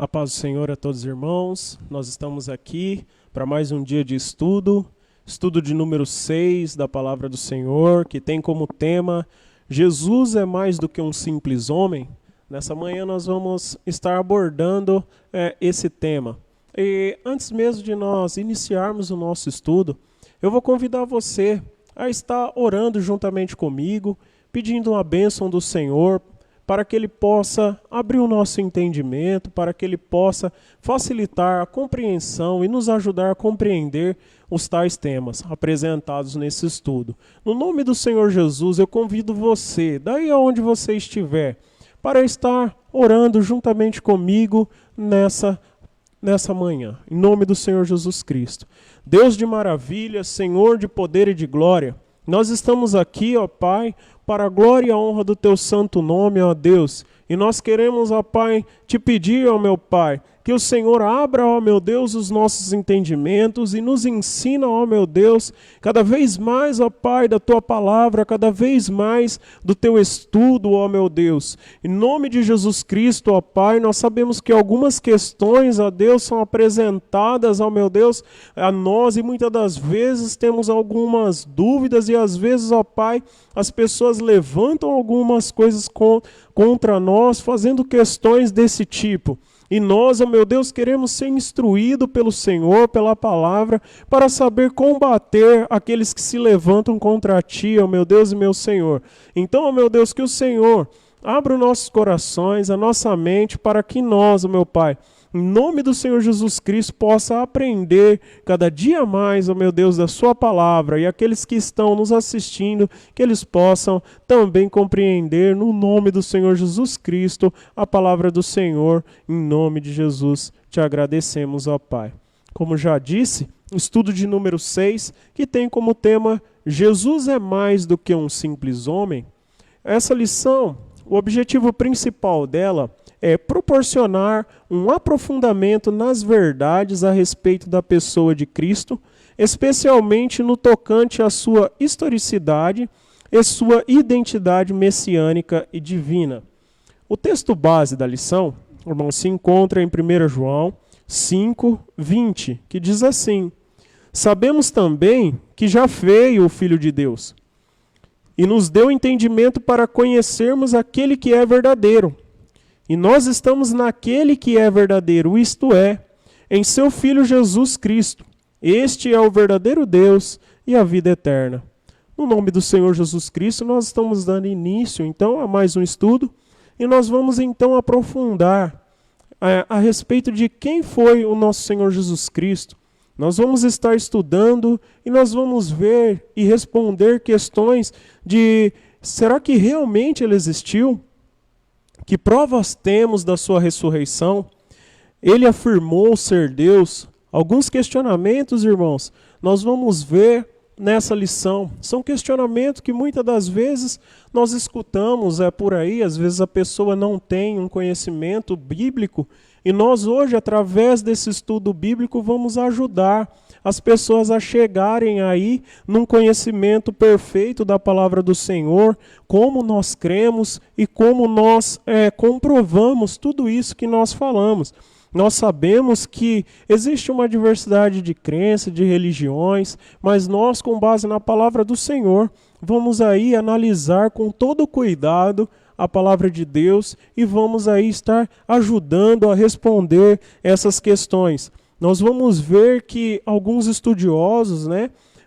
A paz do Senhor a todos os irmãos. Nós estamos aqui para mais um dia de estudo de número 6 da Palavra do Senhor, que tem como tema Jesus é mais do que um simples homem. Nessa manhã nós vamos estar abordando esse tema. E antes mesmo de nós iniciarmos o nosso estudo, eu vou convidar você a estar orando juntamente comigo, pedindo uma bênção do Senhor, para que Ele possa abrir o nosso entendimento, para que Ele possa facilitar a compreensão e nos ajudar a compreender os tais temas apresentados nesse estudo. No nome do Senhor Jesus, eu convido você, daí aonde você estiver, para estar orando juntamente comigo nessa manhã, em nome do Senhor Jesus Cristo. Deus de maravilha, Senhor de poder e de glória, nós estamos aqui, ó Pai, para a glória e a honra do Teu santo nome, ó Deus. E nós queremos, ó Pai, te pedir, ó meu Pai, que o Senhor abra, ó meu Deus, os nossos entendimentos e nos ensina, ó meu Deus, cada vez mais, ó Pai, da Tua palavra, cada vez mais do Teu estudo, ó meu Deus. Em nome de Jesus Cristo, ó Pai, nós sabemos que algumas questões, ó Deus, são apresentadas, ó meu Deus, a nós e muitas das vezes temos algumas dúvidas e às vezes, ó Pai, as pessoas levantam algumas coisas contra nós, fazendo questões desse tipo. E nós, ó meu Deus, queremos ser instruídos pelo Senhor, pela palavra, para saber combater aqueles que se levantam contra Ti, ó meu Deus e meu Senhor. Então, ó meu Deus, que o Senhor abra os nossos corações, a nossa mente, para que nós, ó meu Pai, em nome do Senhor Jesus Cristo, possa aprender cada dia mais, ó meu Deus, da Sua palavra, e aqueles que estão nos assistindo, que eles possam também compreender, no nome do Senhor Jesus Cristo, a palavra do Senhor. Em nome de Jesus, te agradecemos, ó Pai. Como já disse, estudo de número 6, que tem como tema Jesus é mais do que um simples homem. Essa lição, o objetivo principal dela é proporcionar um aprofundamento nas verdades a respeito da pessoa de Cristo, especialmente no tocante à sua historicidade e sua identidade messiânica e divina. O texto base da lição, irmão, se encontra em 1 João 5:20, que diz assim: Sabemos também que já veio o Filho de Deus, e nos deu entendimento para conhecermos aquele que é verdadeiro. E nós estamos naquele que é verdadeiro, isto é, em seu Filho Jesus Cristo. Este é o verdadeiro Deus e a vida eterna. No nome do Senhor Jesus Cristo, nós estamos dando início, então, a mais um estudo. E nós vamos, então, aprofundar a respeito de quem foi o nosso Senhor Jesus Cristo. Nós vamos estar estudando e nós vamos ver e responder questões de: será que realmente ele existiu? Que provas temos da sua ressurreição? Ele afirmou ser Deus? Alguns questionamentos, irmãos, nós vamos ver nessa lição. São questionamentos que muitas das vezes nós escutamos por aí, às vezes a pessoa não tem um conhecimento bíblico, e nós hoje, através desse estudo bíblico, vamos ajudar as pessoas a chegarem aí num conhecimento perfeito da palavra do Senhor, como nós cremos e como nós comprovamos tudo isso que nós falamos. Nós sabemos que existe uma diversidade de crenças, de religiões, mas nós, com base na palavra do Senhor, vamos aí analisar com todo cuidado a palavra de Deus e vamos aí estar ajudando a responder essas questões. Nós vamos ver que alguns estudiosos,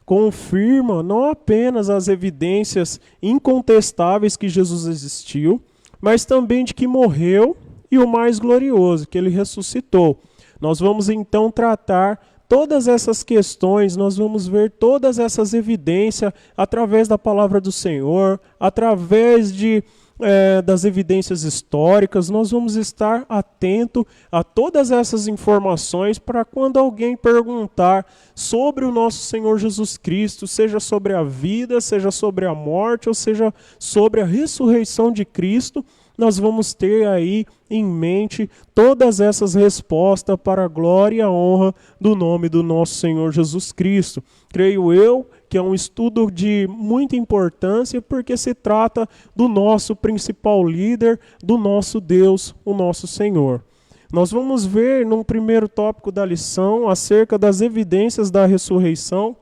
confirmam não apenas as evidências incontestáveis que Jesus existiu, mas também de que morreu e o mais glorioso, que ele ressuscitou. Nós vamos então tratar todas essas questões, nós vamos ver todas essas evidências através da palavra do Senhor, através das evidências históricas. Nós vamos estar atento a todas essas informações para quando alguém perguntar sobre o nosso Senhor Jesus Cristo, seja sobre a vida, seja sobre a morte, ou seja sobre a ressurreição de Cristo, nós vamos ter aí em mente todas essas respostas para a glória e a honra do nome do nosso Senhor Jesus Cristo. Creio eu que é um estudo de muita importância, porque se trata do nosso principal líder, do nosso Deus, o nosso Senhor. Nós vamos ver num primeiro tópico da lição acerca das evidências da ressurreição.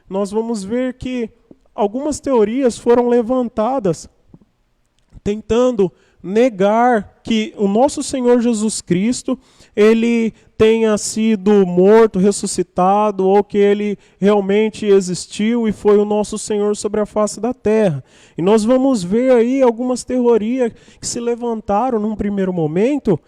Nós vamos ver que algumas teorias foram levantadas tentando negar que o nosso Senhor Jesus Cristo, ele tenha sido morto, ressuscitado, ou que ele realmente existiu e foi o nosso Senhor sobre a face da terra. E nós vamos ver aí algumas teorias que se levantaram num primeiro momento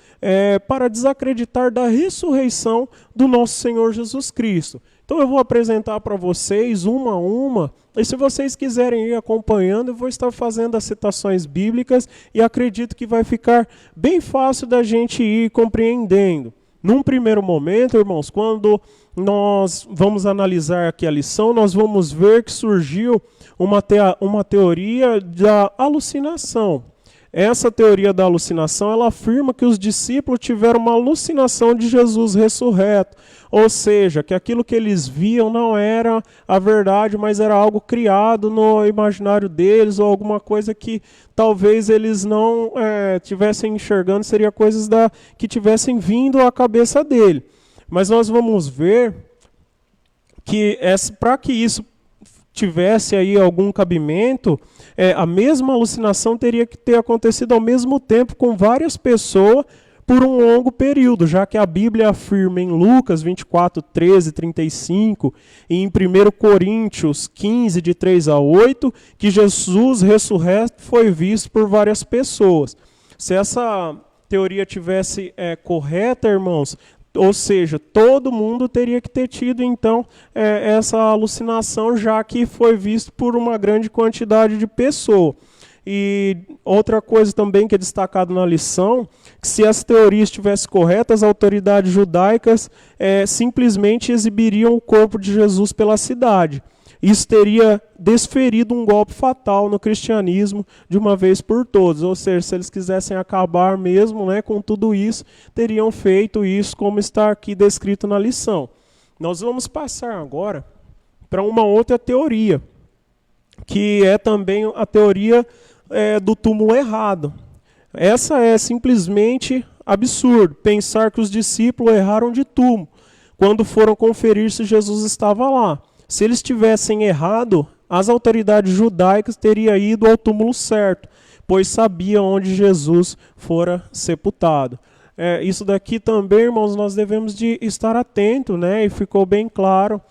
para desacreditar da ressurreição do nosso Senhor Jesus Cristo. Então eu vou apresentar para vocês uma a uma, e se vocês quiserem ir acompanhando, eu vou estar fazendo as citações bíblicas e acredito que vai ficar bem fácil da gente ir compreendendo. Num primeiro momento, irmãos, quando nós vamos analisar aqui a lição, nós vamos ver que surgiu uma teoria da alucinação. Essa teoria da alucinação, ela afirma que os discípulos tiveram uma alucinação de Jesus ressurreto. Ou seja, que aquilo que eles viam não era a verdade, mas era algo criado no imaginário deles, ou alguma coisa que talvez eles não tivessem enxergando, seria coisas que tivessem vindo à cabeça dele. Mas nós vamos ver que para que isso tivesse aí algum cabimento, a mesma alucinação teria que ter acontecido ao mesmo tempo com várias pessoas por um longo período, já que a Bíblia afirma em Lucas 24, 13, 35 e em 1 Coríntios 15, de 3 a 8, que Jesus ressurreto foi visto por várias pessoas. Se essa teoria tivesse correta, irmãos, ou seja, todo mundo teria que ter tido, então, essa alucinação, já que foi visto por uma grande quantidade de pessoas. E outra coisa também que é destacado na lição, que se as teorias estivessem corretas, as autoridades judaicas simplesmente exibiriam o corpo de Jesus pela cidade. Isso teria desferido um golpe fatal no cristianismo de uma vez por todas. Ou seja, se eles quisessem acabar mesmo, com tudo isso, teriam feito isso como está aqui descrito na lição. Nós vamos passar agora para uma outra teoria, que é também a teoria do túmulo errado. Essa é simplesmente absurdo, pensar que os discípulos erraram de túmulo quando foram conferir se Jesus estava lá. Se eles tivessem errado, as autoridades judaicas teriam ido ao túmulo certo, pois sabiam onde Jesus fora sepultado. Isso daqui também, irmãos, nós devemos de estar atentos, e ficou bem claro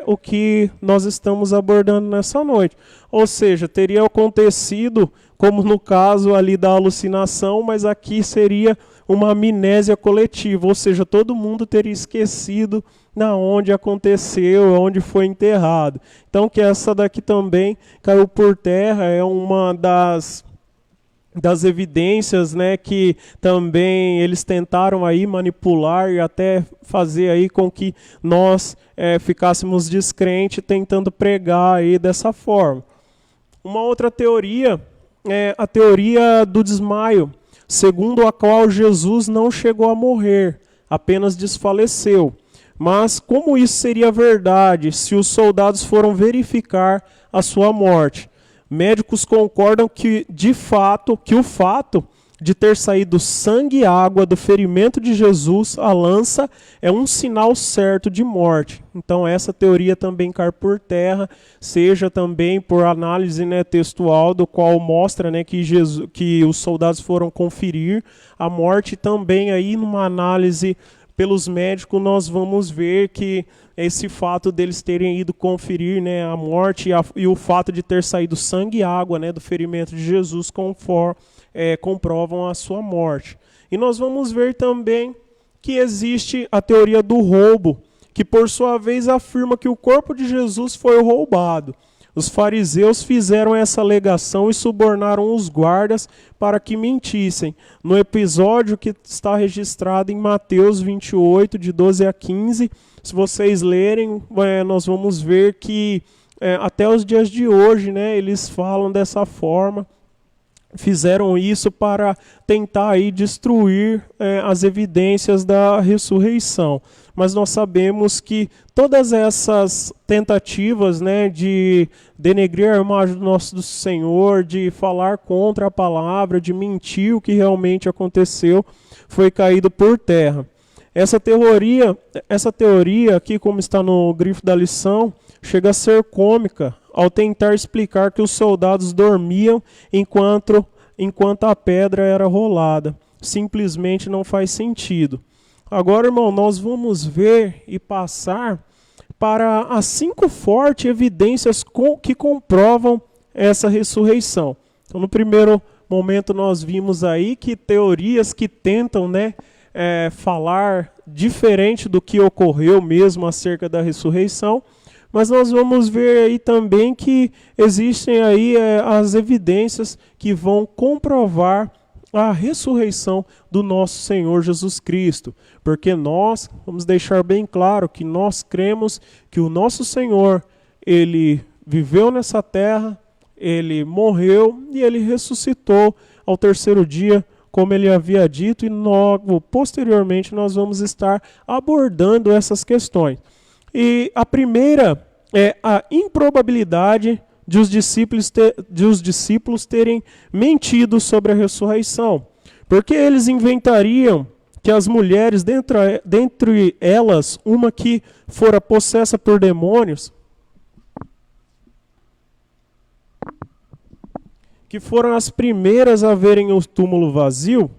o que nós estamos abordando nessa noite. Ou seja, teria acontecido, como no caso ali da alucinação, mas aqui seria uma amnésia coletiva, ou seja, todo mundo teria esquecido onde aconteceu, onde foi enterrado. Então, que essa daqui também caiu por terra, é uma das evidências, que também eles tentaram aí manipular e até fazer aí com que nós ficássemos descrentes, tentando pregar aí dessa forma. Uma outra teoria é a teoria do desmaio, segundo a qual Jesus não chegou a morrer, apenas desfaleceu. Mas como isso seria verdade se os soldados foram verificar a sua morte? Médicos concordam que o fato de ter saído sangue e água do ferimento de Jesus, a lança, é um sinal certo de morte. Então essa teoria também cai por terra, seja também por análise textual, do qual mostra que os soldados foram conferir a morte. Também aí numa análise pelos médicos nós vamos ver que esse fato deles terem ido conferir a morte e o fato de ter saído sangue e água do ferimento de Jesus comprovam a sua morte. E nós vamos ver também que existe a teoria do roubo, que por sua vez afirma que o corpo de Jesus foi roubado. Os fariseus fizeram essa alegação e subornaram os guardas para que mentissem. No episódio que está registrado em Mateus 28, de 12 a 15, se vocês lerem, nós vamos ver que até os dias de hoje, eles falam dessa forma. fizeram isso para tentar aí destruir as evidências da ressurreição. Mas nós sabemos que todas essas tentativas, né, de denegrir a imagem do nosso Senhor, de falar contra a palavra, de mentir o que realmente aconteceu, foi caído por terra. Essa teoria aqui, como está no grifo da lição, chega a ser cômica ao tentar explicar que os soldados dormiam enquanto a pedra era rolada. Simplesmente não faz sentido. Agora, irmão, nós vamos ver e passar para as 5 fortes evidências que comprovam essa ressurreição. Então, no primeiro momento, nós vimos aí que teorias que tentam, falar diferente do que ocorreu mesmo acerca da ressurreição, mas nós vamos ver aí também que existem aí as evidências que vão comprovar a ressurreição do nosso Senhor Jesus Cristo, porque nós vamos deixar bem claro que nós cremos que o nosso Senhor, ele viveu nessa terra, ele morreu e ele ressuscitou ao 3º dia, como ele havia dito, e logo posteriormente nós vamos estar abordando essas questões. E a primeira é a improbabilidade de os discípulos terem mentido sobre a ressurreição. Porque eles inventariam que as mulheres, dentre elas, uma que fora possessa por demônios, que foram as primeiras a verem o túmulo vazio,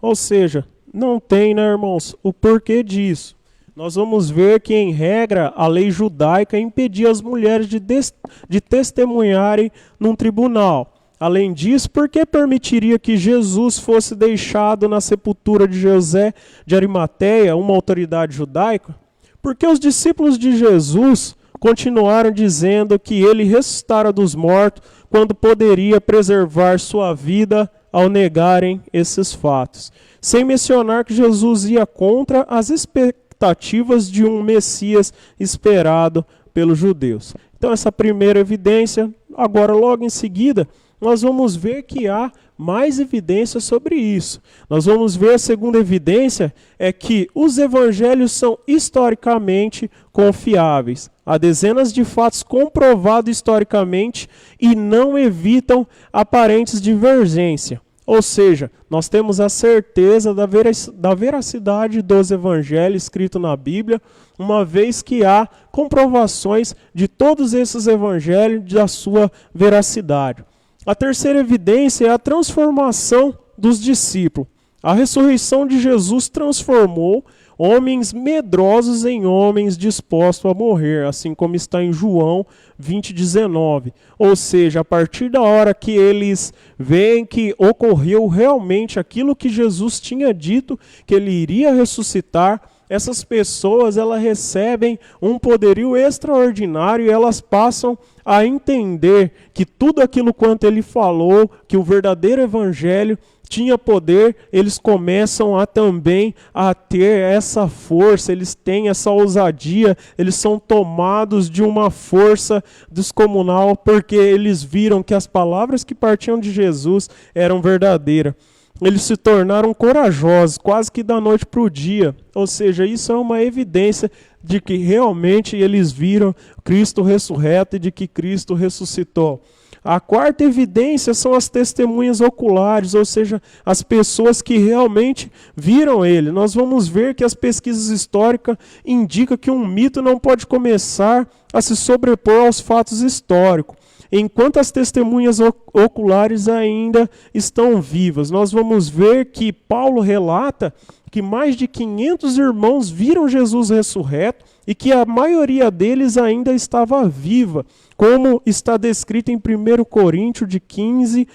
ou seja, não tem, né, irmãos, o porquê disso. Nós vamos ver que, em regra, a lei judaica impedia as mulheres de testemunharem num tribunal. Além disso, por que permitiria que Jesus fosse deixado na sepultura de José de Arimateia, uma autoridade judaica? Porque os discípulos de Jesus continuaram dizendo que ele ressuscitara dos mortos quando poderia preservar sua vida ao negarem esses fatos. Sem mencionar que Jesus ia contra as expectativas de um Messias esperado pelos judeus. Então, essa primeira evidência. Agora, logo em seguida, nós vamos ver que há mais evidências sobre isso. Nós vamos ver a segunda evidência, é que os evangelhos são historicamente confiáveis. Há dezenas de fatos comprovados historicamente e não evitam aparentes divergência. Ou seja, nós temos a certeza da veracidade dos evangelhos escritos na Bíblia, uma vez que há comprovações de todos esses evangelhos da sua veracidade. A terceira evidência é a transformação dos discípulos. A ressurreição de Jesus transformou homens medrosos em homens dispostos a morrer, assim como está em João 20:19. Ou seja, a partir da hora que eles veem que ocorreu realmente aquilo que Jesus tinha dito, que ele iria ressuscitar, essas pessoas elas recebem um poderio extraordinário e elas passam a entender que tudo aquilo quanto ele falou, que o verdadeiro evangelho tinha poder, eles começam a também a ter essa força, eles têm essa ousadia, eles são tomados de uma força descomunal, porque eles viram que as palavras que partiam de Jesus eram verdadeiras. Eles se tornaram corajosos, quase que da noite para o dia. Ou seja, isso é uma evidência de que realmente eles viram Cristo ressurreto e de que Cristo ressuscitou. A quarta evidência são as testemunhas oculares, ou seja, as pessoas que realmente viram ele. Nós vamos ver que as pesquisas históricas indicam que um mito não pode começar a se sobrepor aos fatos históricos, enquanto as testemunhas oculares ainda estão vivas. Nós vamos ver que Paulo relata que mais de 500 irmãos viram Jesus ressurreto e que a maioria deles ainda estava viva, como está descrito em 1 Coríntios 15,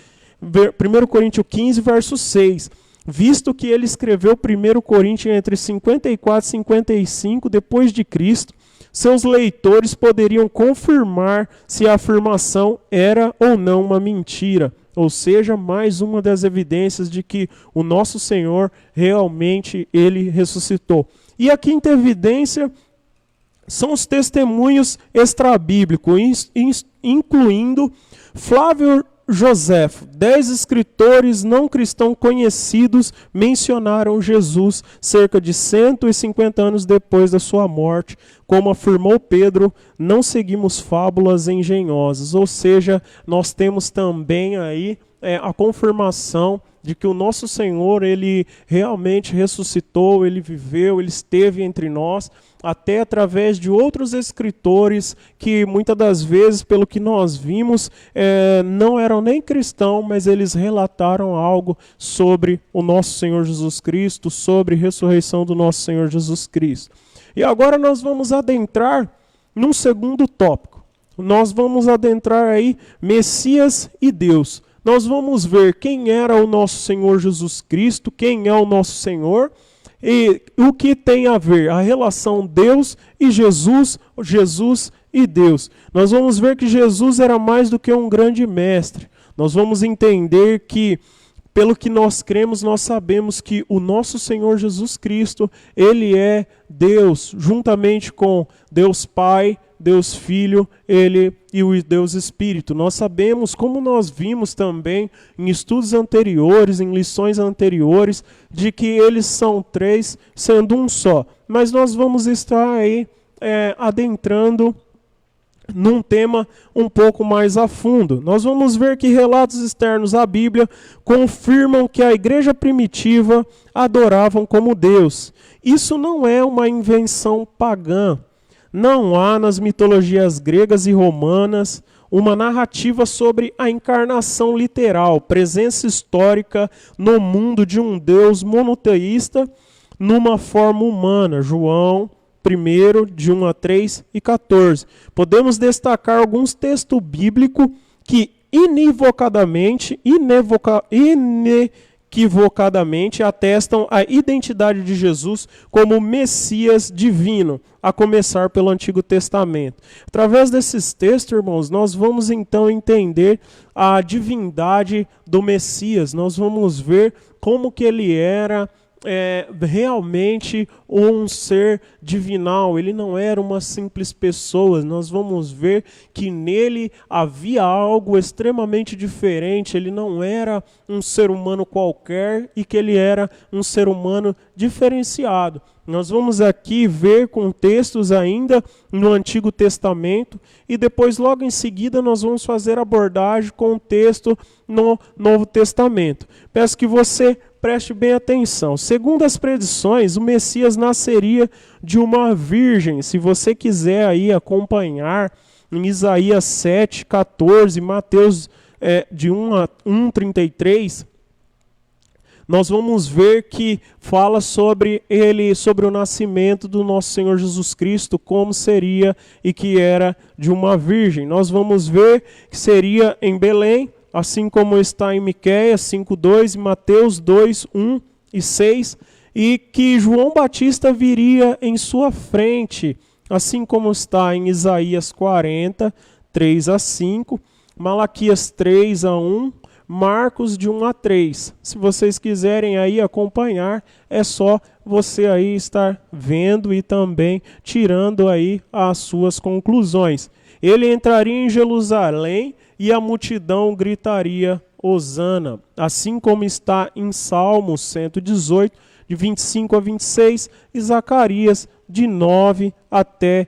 verso 6. Visto que ele escreveu 1 Coríntios entre 54 e 55 depois de Cristo, seus leitores poderiam confirmar se a afirmação era ou não uma mentira. Ou seja, mais uma das evidências de que o nosso Senhor realmente ele ressuscitou. E a quinta evidência são os testemunhos extrabíblicos, incluindo Flávio Joséfo, 10 escritores não cristãos conhecidos mencionaram Jesus cerca de 150 anos depois da sua morte. Como afirmou Pedro, não seguimos fábulas engenhosas, ou seja, nós temos também aí a confirmação de que o nosso Senhor, ele realmente ressuscitou, ele viveu, ele esteve entre nós, até através de outros escritores que muitas das vezes, pelo que nós vimos, não eram nem cristãos, mas eles relataram algo sobre o nosso Senhor Jesus Cristo, sobre a ressurreição do nosso Senhor Jesus Cristo. E agora nós vamos adentrar num segundo tópico. Nós vamos adentrar aí Messias e Deus. Nós vamos ver quem era o nosso Senhor Jesus Cristo, quem é o nosso Senhor, e o que tem a ver a relação Deus e Jesus, Jesus e Deus. Nós vamos ver que Jesus era mais do que um grande mestre. Nós vamos entender que, pelo que nós cremos, nós sabemos que o nosso Senhor Jesus Cristo, ele é Deus, juntamente com Deus Pai, Deus Filho, ele e o Deus Espírito. Nós sabemos, como nós vimos também em estudos anteriores, em lições anteriores, de que eles são três, sendo um só. Mas nós vamos estar aí adentrando num tema um pouco mais a fundo. Nós vamos ver que relatos externos à Bíblia confirmam que a igreja primitiva adoravam como Deus. Isso não é uma invenção pagã. Não há nas mitologias gregas e romanas uma narrativa sobre a encarnação literal, presença histórica no mundo de um Deus monoteísta numa forma humana. João 1, de 1 a 3 e 14. Podemos destacar alguns textos bíblicos que inequivocadamente atestam a identidade de Jesus como Messias divino, a começar pelo Antigo Testamento. Através desses textos, irmãos, nós vamos então entender a divindade do Messias. Nós vamos ver como que ele era realmente um ser divinal, ele não era uma simples pessoa. Nós vamos ver que nele havia algo extremamente diferente, ele não era um ser humano qualquer e que ele era um ser humano diferenciado. Nós vamos aqui ver com textos ainda no Antigo Testamento e depois logo em seguida nós vamos fazer abordagem com o texto no Novo Testamento. Peço que você preste bem atenção. Segundo as predições, o Messias nasceria de uma virgem. Se você quiser aí acompanhar em Isaías 7, 14, Mateus de 1 a 1:33, nós vamos ver que fala sobre o nascimento do nosso Senhor Jesus Cristo, como seria e que era de uma virgem. Nós vamos ver que seria em Belém, assim como está em Miqueias 5:2, Mateus 2, 1 e 6, e que João Batista viria em sua frente, assim como está em Isaías 40, 3 a 5, Malaquias 3 a 1, Marcos de 1 a 3. Se vocês quiserem aí acompanhar, é só você aí estar vendo e também tirando aí as suas conclusões. Ele entraria em Jerusalém e a multidão gritaria Hosana, assim como está em Salmos 118, de 25 a 26, e Zacarias, de 9 até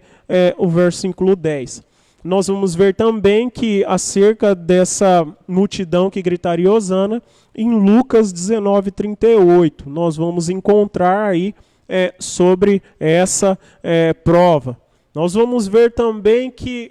o versículo 10. Nós vamos ver também que acerca dessa multidão que gritaria Hosana, em Lucas 19:38, nós vamos encontrar aí sobre essa prova. Nós vamos ver também que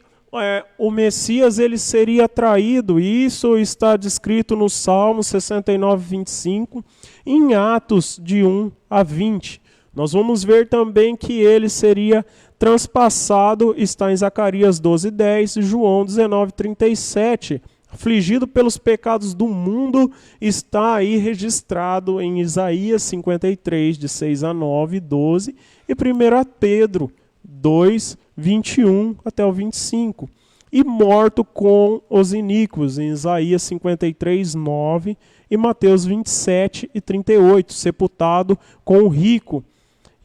o Messias ele seria traído, e isso está descrito no Salmo 69:25, em Atos de 1 a 20. Nós vamos ver também que ele seria transpassado, está em Zacarias 12:10, João 19:37. Afligido pelos pecados do mundo, está aí registrado em Isaías 53, de 6 a 9, 12, e 1 Pedro 2, 21 até o 25. E morto com os iníquos, em Isaías 53, 9 e Mateus 27 e 38, sepultado com o rico,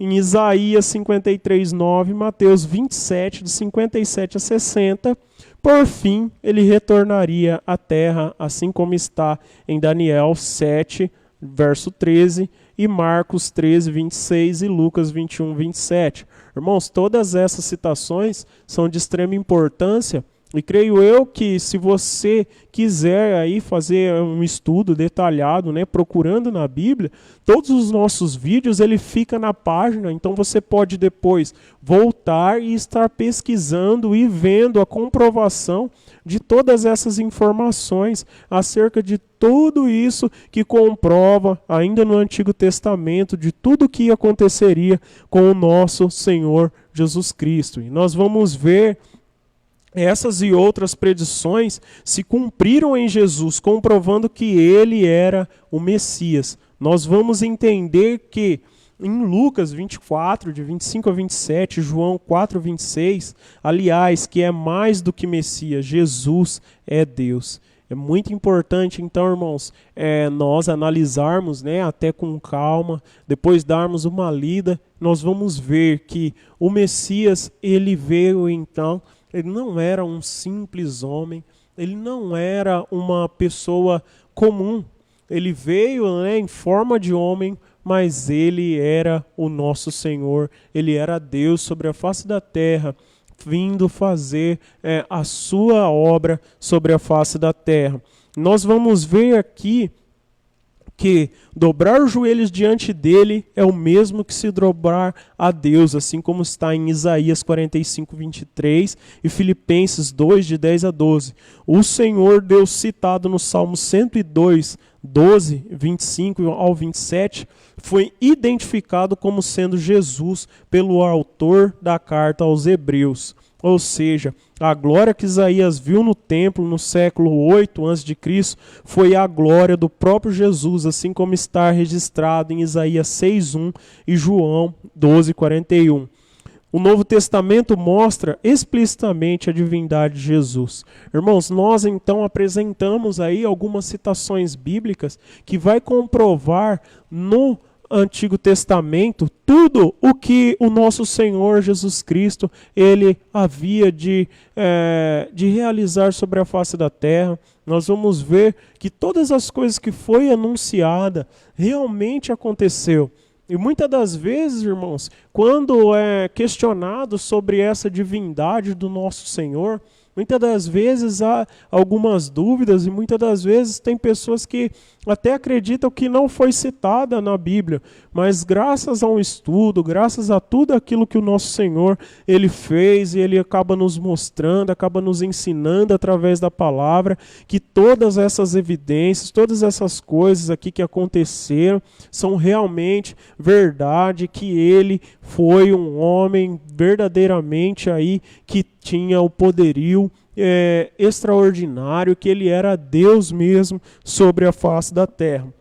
em Isaías 53, 9, Mateus 27, de 57 a 60, Por fim, ele retornaria à terra, assim como está em Daniel 7, verso 13, e Marcos 13, 26 e Lucas 21, 27. Irmãos, todas essas citações são de extrema importância e creio eu que se você quiser aí fazer um estudo detalhado, né, procurando na Bíblia, todos os nossos vídeos ele fica na página, então você pode depois voltar e estar pesquisando e vendo a comprovação de todas essas informações acerca de tudo isso que comprova, ainda no Antigo Testamento, de tudo que aconteceria com o nosso Senhor Jesus Cristo. E nós vamos ver essas e outras predições se cumpriram em Jesus, comprovando que ele era o Messias. Nós vamos entender que em Lucas 24, de 25 a 27, João 4, 26, aliás, que é mais do que Messias, Jesus é Deus. É muito importante, então, irmãos, nós analisarmos, né, até com calma, depois darmos uma lida, nós vamos ver que o Messias, ele veio, então, ele não era um simples homem, ele não era uma pessoa comum, ele veio, né, em forma de homem, mas ele era o nosso Senhor, ele era Deus sobre a face da terra, vindo fazer a sua obra sobre a face da terra. Nós vamos ver aqui que dobrar os joelhos diante dele é o mesmo que se dobrar a Deus, assim como está em Isaías 45, 23 e Filipenses 2, de 10 a 12. O Senhor Deus citado no Salmo 102, 12, 25 ao 27, foi identificado como sendo Jesus pelo autor da carta aos Hebreus. Ou seja, a glória que Isaías viu no templo no século 8 a.C. foi a glória do próprio Jesus, assim como está registrado em Isaías 6:1 e João 12:41. O Novo Testamento mostra explicitamente a divindade de Jesus. Irmãos, nós então apresentamos aí algumas citações bíblicas que vai comprovar no Antigo Testamento tudo o que o nosso Senhor Jesus Cristo ele havia de realizar sobre a face da terra. Nós vamos ver que todas as coisas que foi anunciada realmente aconteceu. E muitas das vezes, irmãos, quando é questionado sobre essa divindade do nosso Senhor, muitas das vezes há algumas dúvidas e muitas das vezes tem pessoas que até acreditam que não foi citada na Bíblia, mas graças a um estudo, graças a tudo aquilo que o nosso Senhor ele fez e ele acaba nos mostrando, acaba nos ensinando através da palavra que todas essas evidências, todas essas coisas aqui que aconteceram são realmente verdade, que ele foi um homem verdadeiramente aí que tinha o poderio extraordinário, que ele era Deus mesmo sobre a face da terra.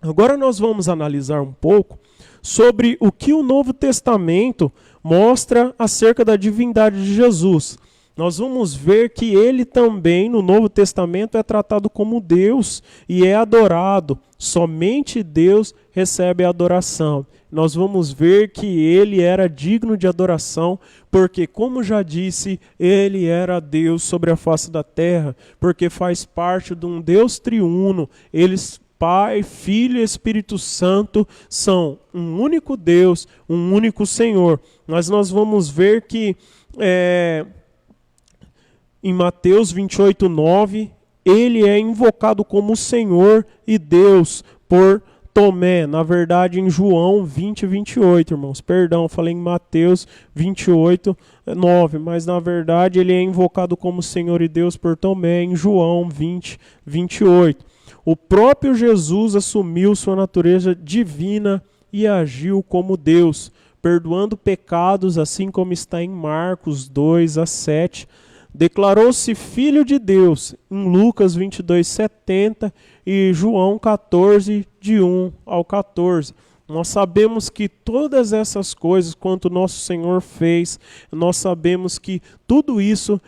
Agora nós vamos analisar um pouco sobre o que o Novo Testamento mostra acerca da divindade de Jesus. Nós vamos ver que ele também, no Novo Testamento, é tratado como Deus e é adorado. Somente Deus recebe a adoração. Nós vamos ver que ele era digno de adoração, porque, como já disse, ele era Deus sobre a face da terra, porque faz parte de um Deus triuno. Eles, Pai, Filho e Espírito Santo, são um único Deus, um único Senhor. Mas nós vamos ver que em Mateus 28, 9, ele é invocado como Senhor e Deus por Tomé, na verdade em João 20, 28, irmãos. Perdão, falei em Mateus 28, 9, mas na verdade ele é invocado como Senhor e Deus por Tomé em João 20, 28. O próprio Jesus assumiu sua natureza divina e agiu como Deus, perdoando pecados, assim como está em Marcos 2 a 7. Declarou-se Filho de Deus em Lucas 22, 70 e João 14, de 1 ao 14. Nós sabemos que todas essas coisas, quanto nosso Senhor fez, nós sabemos que tudo isso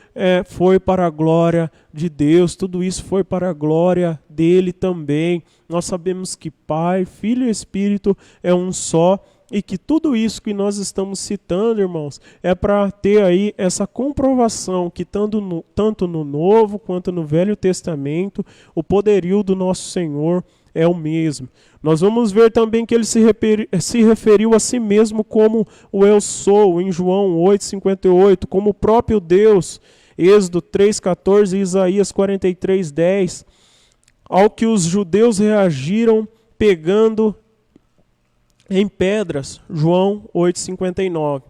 foi para a glória de Deus, tudo isso foi para a glória dele também. Nós sabemos que Pai, Filho e Espírito é um só e que tudo isso que nós estamos citando, irmãos, é para ter aí essa comprovação que tanto no Novo quanto no Velho Testamento, o poderio do nosso Senhor é o mesmo. Nós vamos ver também que ele se referiu a si mesmo como o Eu Sou, em João 8,58, como o próprio Deus, Êxodo 3,14 e Isaías 43,10, ao que os judeus reagiram pegando em pedras, João 8,59.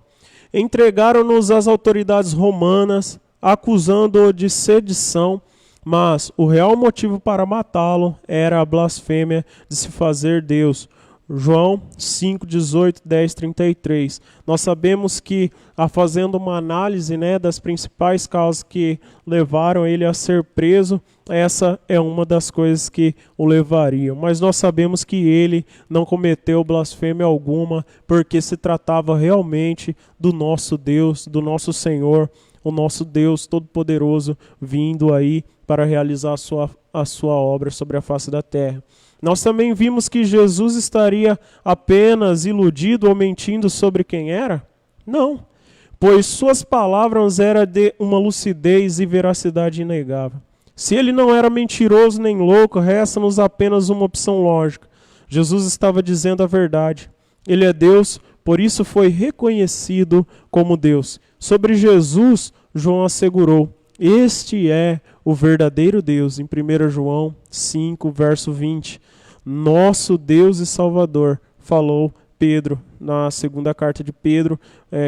Entregaram-nos às autoridades romanas, acusando-o de sedição, mas o real motivo para matá-lo era a blasfêmia de se fazer Deus. João 5, 18, 10, 33. Nós sabemos que, fazendo uma análise, né, das principais causas que levaram ele a ser preso, essa é uma das coisas que o levariam. Mas nós sabemos que ele não cometeu blasfêmia alguma, porque se tratava realmente do nosso Deus, do nosso Senhor, o nosso Deus Todo-Poderoso, vindo aí para realizar a sua obra sobre a face da terra. Nós também vimos que Jesus estaria apenas iludido ou mentindo sobre quem era? Não, pois suas palavras eram de uma lucidez e veracidade inegável. Se ele não era mentiroso nem louco, resta-nos apenas uma opção lógica. Jesus estava dizendo a verdade. Ele é Deus, por isso foi reconhecido como Deus. Sobre Jesus, João assegurou: este é o verdadeiro Deus, em 1 João 5, verso 20. Nosso Deus e Salvador, falou Pedro, na segunda carta de Pedro,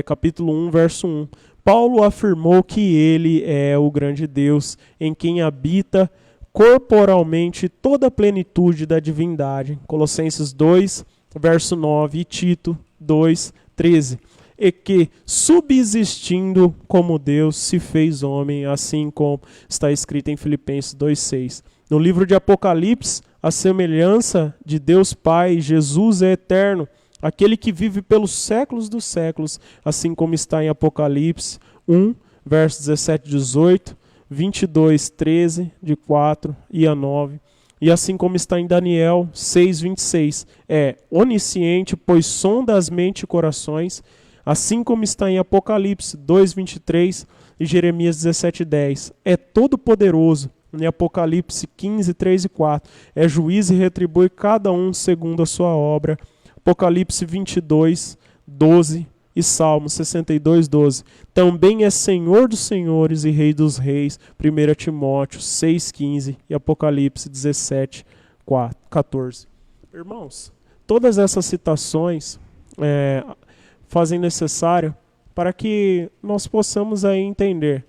capítulo 1, verso 1. Paulo afirmou que ele é o grande Deus, em quem habita corporalmente toda a plenitude da divindade. Colossenses 2, verso 9, e Tito 2, 13. E que, subsistindo como Deus, se fez homem, assim como está escrito em Filipenses 2,6. No livro de Apocalipse, a semelhança de Deus Pai, Jesus é eterno, aquele que vive pelos séculos dos séculos, assim como está em Apocalipse 1, versos 17 e 18, 22, 13, de 4 e a 9. E assim como está em Daniel 6, 26, é onisciente, pois sonda as mentes e corações, assim como está em Apocalipse 2, 23 e Jeremias 17, 10. É todo poderoso, em Apocalipse 15, 3 e 4. É juiz e retribui cada um segundo a sua obra. Apocalipse 22, 12 e Salmo 62, 12. Também é Senhor dos senhores e Rei dos reis. 1 Timóteo 6, 15 e Apocalipse 17, 14. Irmãos, todas essas citações fazem necessário para que nós possamos aí entender.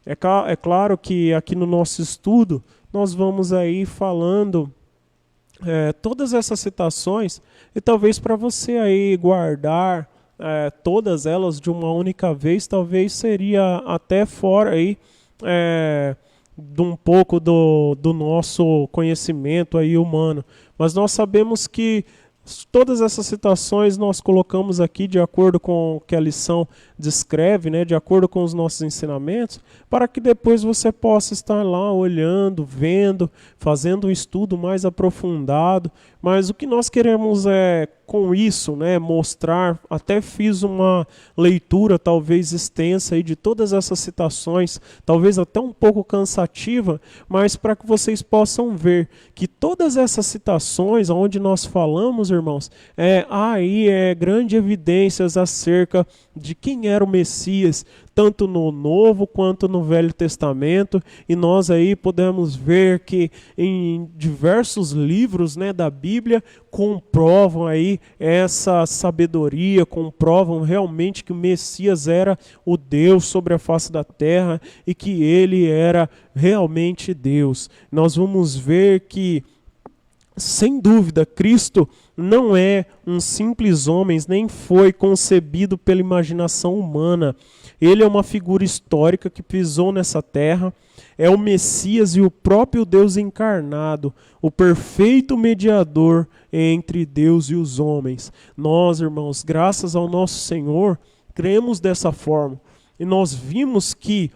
É claro que aqui no nosso estudo nós vamos aí falando todas essas citações e talvez para você aí guardar todas elas de uma única vez, talvez seria até fora aí de um pouco do nosso conhecimento aí humano. Mas nós sabemos que todas essas citações nós colocamos aqui de acordo com o que a lição descreve, né, de acordo com os nossos ensinamentos, para que depois você possa estar lá olhando, vendo, fazendo um estudo mais aprofundado. Mas o que nós queremos com isso, né, mostrar, até fiz uma leitura talvez extensa aí de todas essas citações, talvez até um pouco cansativa, mas para que vocês possam ver que todas essas citações, onde nós falamos, irmãos, aí grande evidências acerca de quem era o Messias, tanto no Novo quanto no Velho Testamento, e nós aí podemos ver que em diversos livros, né, da Bíblia comprovam aí essa sabedoria, comprovam realmente que o Messias era o Deus sobre a face da terra e que ele era realmente Deus. Nós vamos ver que, sem dúvida, Cristo não é um simples homem, nem foi concebido pela imaginação humana. Ele é uma figura histórica que pisou nessa terra, é o Messias e o próprio Deus encarnado, o perfeito mediador entre Deus e os homens. Nós, irmãos, graças ao nosso Senhor, cremos dessa forma. E nós vimos que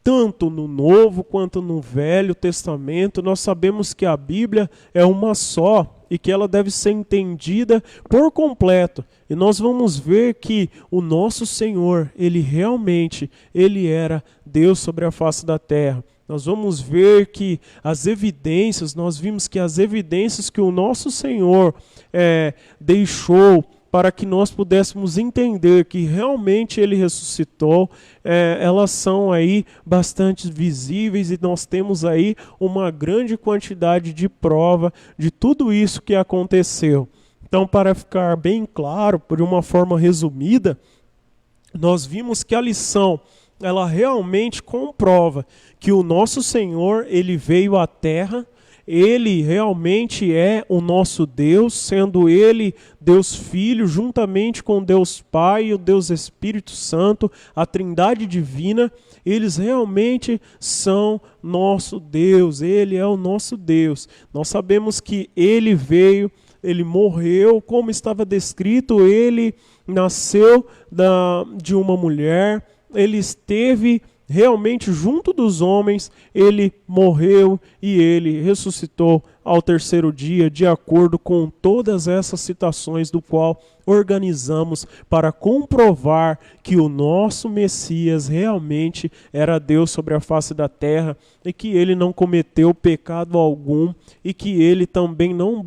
tanto no Novo quanto no Velho Testamento, nós sabemos que a Bíblia é uma só e que ela deve ser entendida por completo. E nós vamos ver que o nosso Senhor, Ele realmente, Ele era Deus sobre a face da terra. Nós vamos ver que nós vimos que as evidências que o nosso Senhor deixou para que nós pudéssemos entender que realmente Ele ressuscitou, elas são aí bastante visíveis e nós temos aí uma grande quantidade de prova de tudo isso que aconteceu. Então, para ficar bem claro, por uma forma resumida, nós vimos que a lição, ela realmente comprova que o nosso Senhor, Ele veio à terra, Ele realmente é o nosso Deus, sendo Ele Deus Filho, juntamente com Deus Pai e o Deus Espírito Santo, a Trindade Divina, eles realmente são nosso Deus, Ele é o nosso Deus. Nós sabemos que Ele veio, Ele morreu, como estava descrito, Ele nasceu de uma mulher, Ele esteve realmente junto dos homens, Ele morreu e Ele ressuscitou ao terceiro dia, de acordo com todas essas citações do qual organizamos para comprovar que o nosso Messias realmente era Deus sobre a face da terra e que Ele não cometeu pecado algum e que Ele também não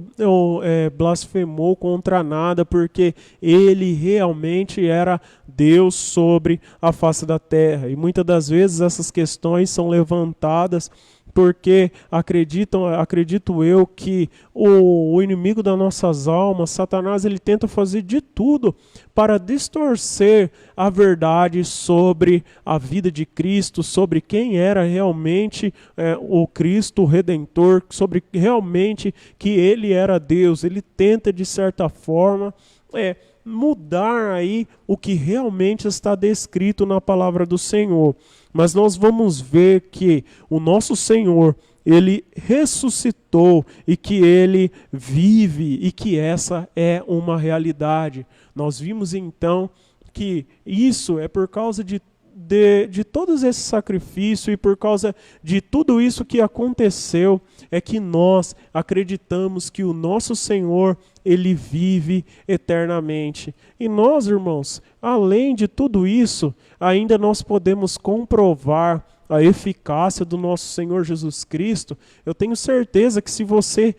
blasfemou contra nada, porque Ele realmente era Deus sobre a face da terra. E muitas das vezes essas questões são levantadas porque acredito eu que o inimigo das nossas almas, Satanás, ele tenta fazer de tudo para distorcer a verdade sobre a vida de Cristo, sobre quem era realmente o Cristo Redentor, sobre realmente que Ele era Deus. Ele tenta, de certa forma, mudar aí o que realmente está descrito na palavra do Senhor. Mas nós vamos ver que o nosso Senhor, Ele ressuscitou e que Ele vive e que essa é uma realidade. Nós vimos então que isso é por causa de todos esses sacrifícios e por causa de tudo isso que aconteceu, é que nós acreditamos que o nosso Senhor, Ele vive eternamente. E nós, irmãos, além de tudo isso, ainda nós podemos comprovar a eficácia do nosso Senhor Jesus Cristo. Eu tenho certeza que se você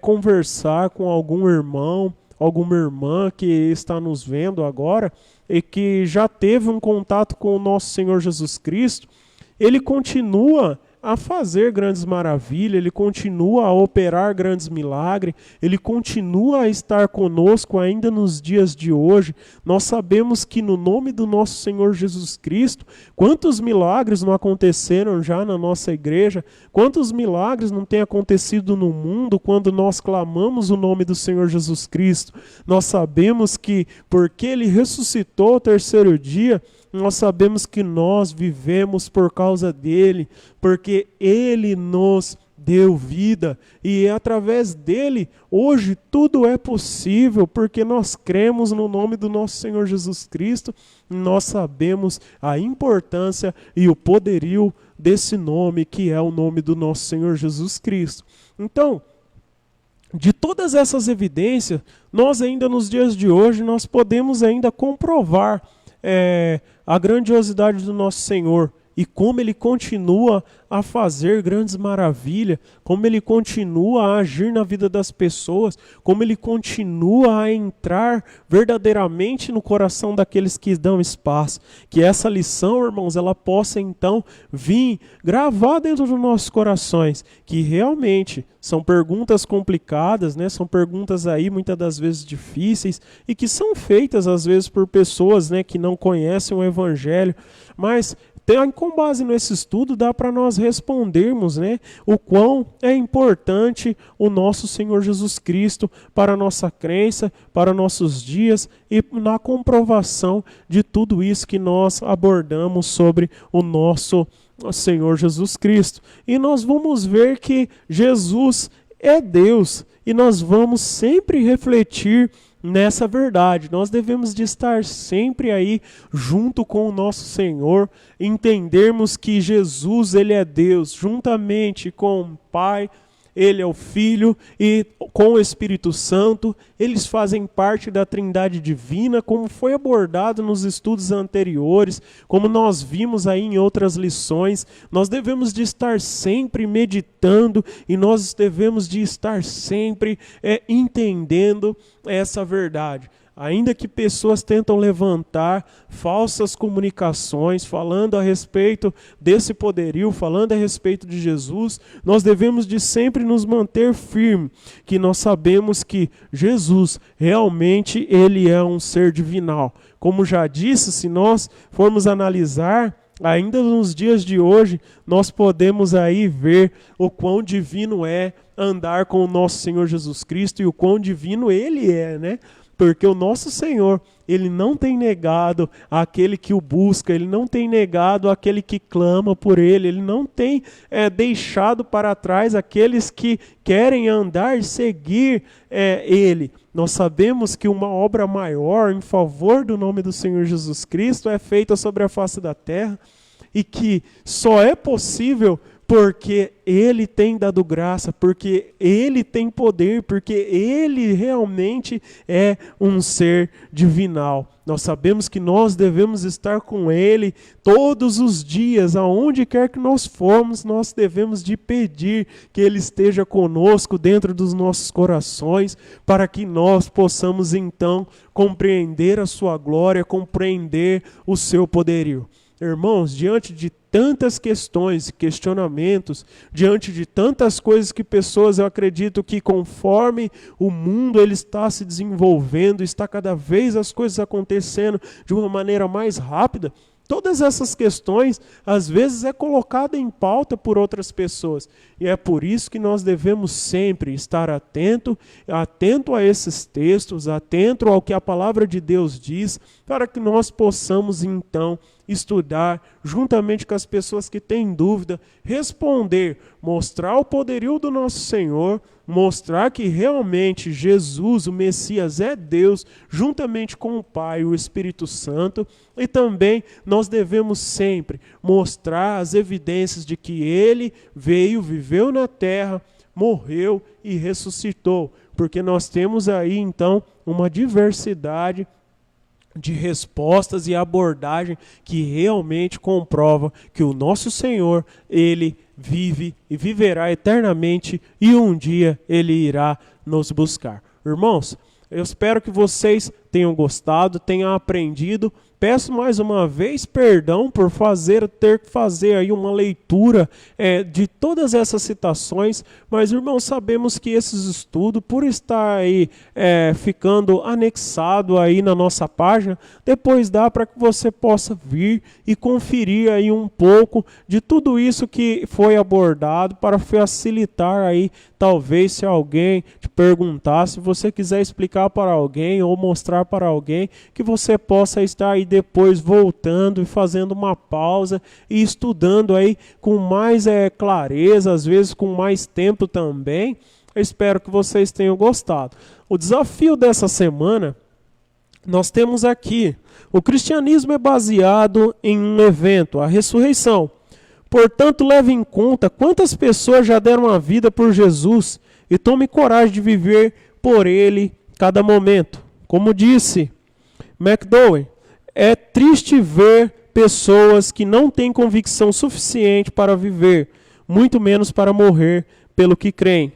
conversar com algum irmão, alguma irmã que está nos vendo agora e que já teve um contato com o nosso Senhor Jesus Cristo, Ele continua a fazer grandes maravilhas, Ele continua a operar grandes milagres, Ele continua a estar conosco ainda nos dias de hoje. Nós sabemos que no nome do nosso Senhor Jesus Cristo, quantos milagres não aconteceram já na nossa igreja, quantos milagres não têm acontecido no mundo quando nós clamamos o nome do Senhor Jesus Cristo. Nós sabemos que porque Ele ressuscitou ao terceiro dia, nós sabemos que nós vivemos por causa dele, porque ele nos deu vida e através dele hoje tudo é possível, porque nós cremos no nome do nosso Senhor Jesus Cristo e nós sabemos a importância e o poderio desse nome que é o nome do nosso Senhor Jesus Cristo. Então, de todas essas evidências, nós ainda nos dias de hoje nós podemos ainda comprovar a grandiosidade do nosso Senhor e como Ele continua a fazer grandes maravilhas, como Ele continua a agir na vida das pessoas, como Ele continua a entrar verdadeiramente no coração daqueles que dão espaço. Que essa lição, irmãos, ela possa então vir gravar dentro dos nossos corações, que realmente são perguntas complicadas, né? São perguntas aí muitas das vezes difíceis e que são feitas às vezes por pessoas, né, que não conhecem o Evangelho, mas com base nesse estudo dá para nós respondermos, né, o quão é importante o nosso Senhor Jesus Cristo para a nossa crença, para nossos dias e na comprovação de tudo isso que nós abordamos sobre o nosso Senhor Jesus Cristo. E nós vamos ver que Jesus é Deus e nós vamos sempre refletir nessa verdade. Nós devemos de estar sempre aí junto com o nosso Senhor, entendermos que Jesus, Ele é Deus, juntamente com o Pai, Ele é o Filho e com o Espírito Santo, eles fazem parte da Trindade Divina, como foi abordado nos estudos anteriores, como nós vimos aí em outras lições. Nós devemos de estar sempre meditando e nós devemos de estar sempre entendendo essa verdade. Ainda que pessoas tentam levantar falsas comunicações, falando a respeito desse poderio, falando a respeito de Jesus, nós devemos de sempre nos manter firmes, que nós sabemos que Jesus realmente ele é um ser divinal. Como já disse, se nós formos analisar, ainda nos dias de hoje, nós podemos aí ver o quão divino é andar com o nosso Senhor Jesus Cristo e o quão divino ele é, né? Porque o nosso Senhor, ele não tem negado aquele que o busca, ele não tem negado aquele que clama por ele não tem deixado para trás aqueles que querem andar e seguir ele. Nós sabemos que uma obra maior em favor do nome do Senhor Jesus Cristo é feita sobre a face da terra e que só é possível porque ele tem dado graça, porque ele tem poder, porque ele realmente é um ser divinal. Nós sabemos que nós devemos estar com ele todos os dias, aonde quer que nós formos, nós devemos de pedir que ele esteja conosco dentro dos nossos corações, para que nós possamos então compreender a sua glória, compreender o seu poderio. Irmãos, diante de tantas questões e questionamentos, diante de tantas coisas que pessoas, eu acredito que conforme o mundo ele está se desenvolvendo, está cada vez as coisas acontecendo de uma maneira mais rápida, todas essas questões, às vezes, é colocada em pauta por outras pessoas. E é por isso que nós devemos sempre estar atento a esses textos, atento ao que a palavra de Deus diz, para que nós possamos, então, estudar, juntamente com as pessoas que têm dúvida, responder, mostrar o poderio do nosso Senhor, mostrar que realmente Jesus, o Messias, é Deus, juntamente com o Pai e o Espírito Santo, e também nós devemos sempre mostrar as evidências de que Ele veio, viveu na terra, morreu e ressuscitou, porque nós temos aí então uma diversidade de respostas e abordagem que realmente comprova que o nosso Senhor, Ele vive e viverá eternamente e um dia Ele irá nos buscar. Irmãos, eu espero que vocês tenham gostado, tenham aprendido. Peço mais uma vez perdão por ter que fazer aí uma leitura de todas essas citações, mas, irmãos, sabemos que esses estudos, por estar aí ficando anexado aí na nossa página, depois dá para que você possa vir e conferir aí um pouco de tudo isso que foi abordado para facilitar aí, talvez se alguém te perguntar, se você quiser explicar para alguém ou mostrar para alguém, que você possa estar aí depois voltando e fazendo uma pausa e estudando aí com mais clareza, às vezes com mais tempo também. Eu espero que vocês tenham gostado. O desafio dessa semana, nós temos aqui, o cristianismo é baseado em um evento, a ressurreição. Portanto, leve em conta quantas pessoas já deram a vida por Jesus e tome coragem de viver por Ele cada momento. Como disse McDowell, é triste ver pessoas que não têm convicção suficiente para viver, muito menos para morrer pelo que creem.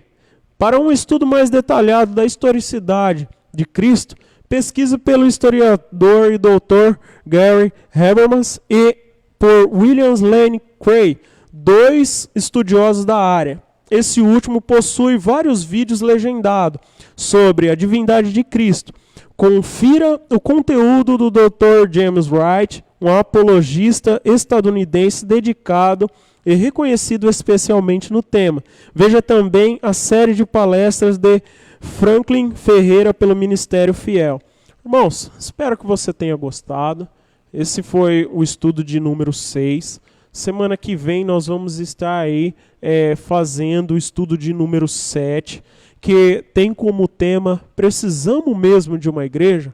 Para um estudo mais detalhado da historicidade de Cristo, pesquise pelo historiador e doutor Gary Habermas e por William Lane Craig, 2 estudiosos da área. Esse último possui vários vídeos legendados sobre a divindade de Cristo. Confira o conteúdo do Dr. James Wright, um apologista estadunidense dedicado e reconhecido especialmente no tema. Veja também a série de palestras de Franklin Ferreira pelo Ministério Fiel. Irmãos, espero que você tenha gostado. Esse foi o estudo de número 6. Semana que vem nós vamos estar aí fazendo o estudo de número 7, que tem como tema, precisamos mesmo de uma igreja?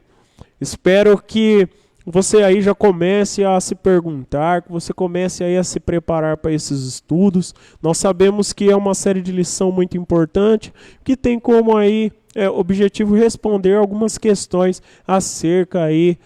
Espero que você aí já comece a se perguntar, que você comece aí a se preparar para esses estudos. Nós sabemos que é uma série de lição muito importante, que tem como aí objetivo responder algumas questões acerca aí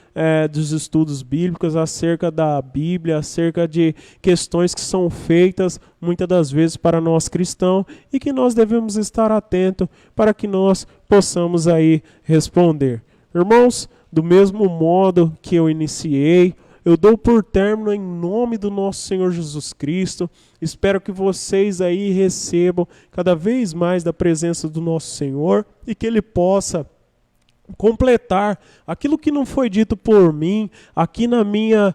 dos estudos bíblicos, acerca da Bíblia, acerca de questões que são feitas muitas das vezes para nós cristãos e que nós devemos estar atentos para que nós possamos aí responder. Irmãos, do mesmo modo que eu iniciei, eu dou por término em nome do nosso Senhor Jesus Cristo. Espero que vocês aí recebam cada vez mais da presença do nosso Senhor e que Ele possa completar aquilo que não foi dito por mim, aqui na minha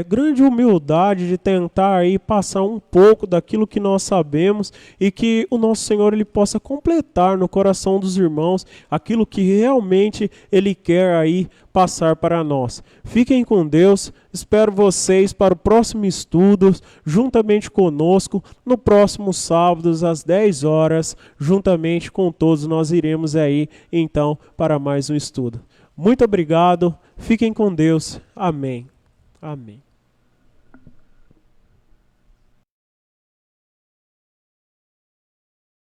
grande humildade de tentar aí passar um pouco daquilo que nós sabemos e que o nosso Senhor ele possa completar no coração dos irmãos aquilo que realmente Ele quer aí passar para nós. Fiquem com Deus, espero vocês para o próximo estudo, juntamente conosco, no próximo sábado, às 10 horas, juntamente com todos nós iremos aí, então, para mais um estudo. Muito obrigado, fiquem com Deus, amém. Amém.